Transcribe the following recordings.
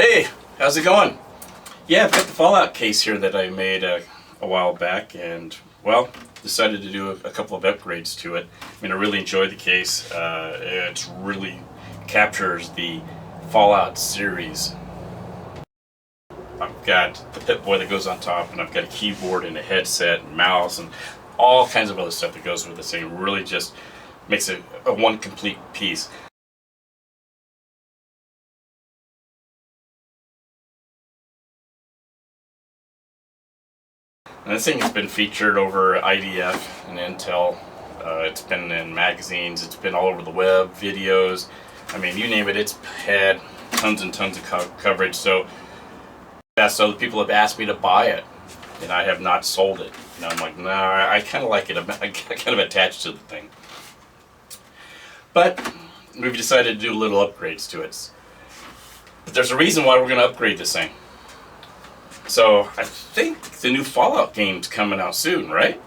Hey, how's it going? Yeah, I've got the Fallout case here that I made a while back, and well, decided to do a couple of upgrades to it. I mean, I really enjoyed the case. It really captures the Fallout series. I've got the Pip-Boy that goes on top, and I've got a keyboard and a headset and mouse and all kinds of other stuff that goes with this thing. It really just makes it a one complete piece. And this thing has been featured over IDF and Intel. It's been in magazines, it's been all over the web, videos. I mean, you name it, it's had tons and tons of coverage. So other people have asked me to buy it, and I have not sold it. And I'm like, no, I kind of like it. I'm kind of attached to the thing. But we've decided to do little upgrades to it. But there's a reason why we're going to upgrade this thing. So I think the new Fallout game's coming out soon, right?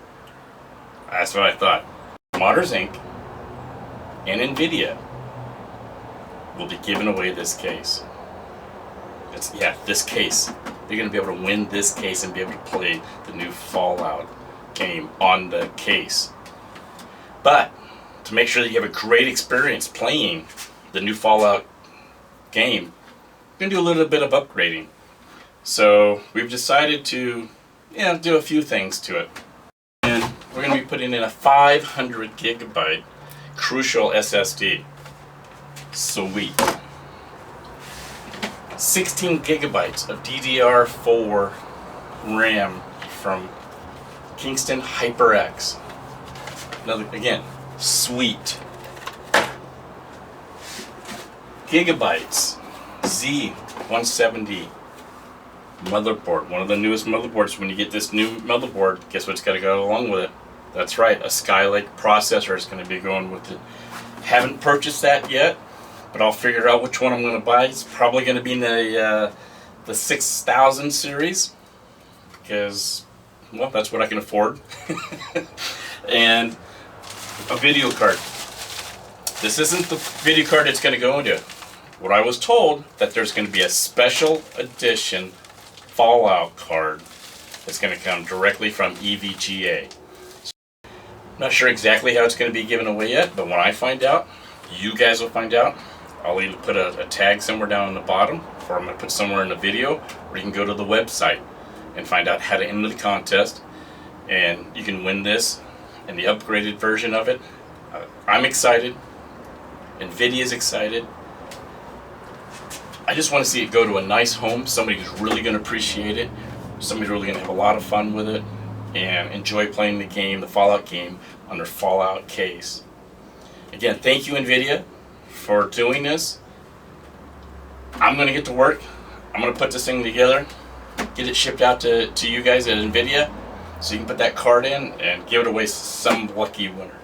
That's what I thought. Modders Inc. and Nvidia will be giving away this case. This case. They're going to be able to win this case and be able to play the new Fallout game on the case. But to make sure that you have a great experience playing the new Fallout game, we're going to do a little bit of upgrading. So we've decided to do a few things to it. And we're going to be putting in a 500 gigabyte Crucial SSD. Sweet. 16 gigabytes of DDR4 RAM from Kingston HyperX. Again, sweet. Gigabytes Z170 motherboard, one of the newest motherboards. When you get this new motherboard, guess what's got to go along with it? That's right, a Skylake processor is going to be going with it. Haven't purchased that yet, but I'll figure out which one I'm going to buy. It's probably going to be in the 6000 series, because, well, that's what I can afford. And a video card. This isn't the video card it's going to go into. What I was told, that there's going to be a special edition Fallout card that's going to come directly from EVGA. Not sure exactly how it's going to be given away yet, but when I find out, you guys will find out. I'll either put a tag somewhere down on the bottom, or I'm going to put somewhere in the video, or you can go to the website and find out how to enter the contest, and you can win this and the upgraded version of it. I'm excited. Nvidia's excited. I just want to see it go to a nice home, somebody who's really going to appreciate it, somebody's really going to have a lot of fun with it, and enjoy playing the game, the Fallout game, on their Fallout case. Again, thank you, Nvidia, for doing this. I'm going to get to work. I'm going to put this thing together, get it shipped out to you guys at Nvidia, so you can put that card in and give it away to some lucky winner.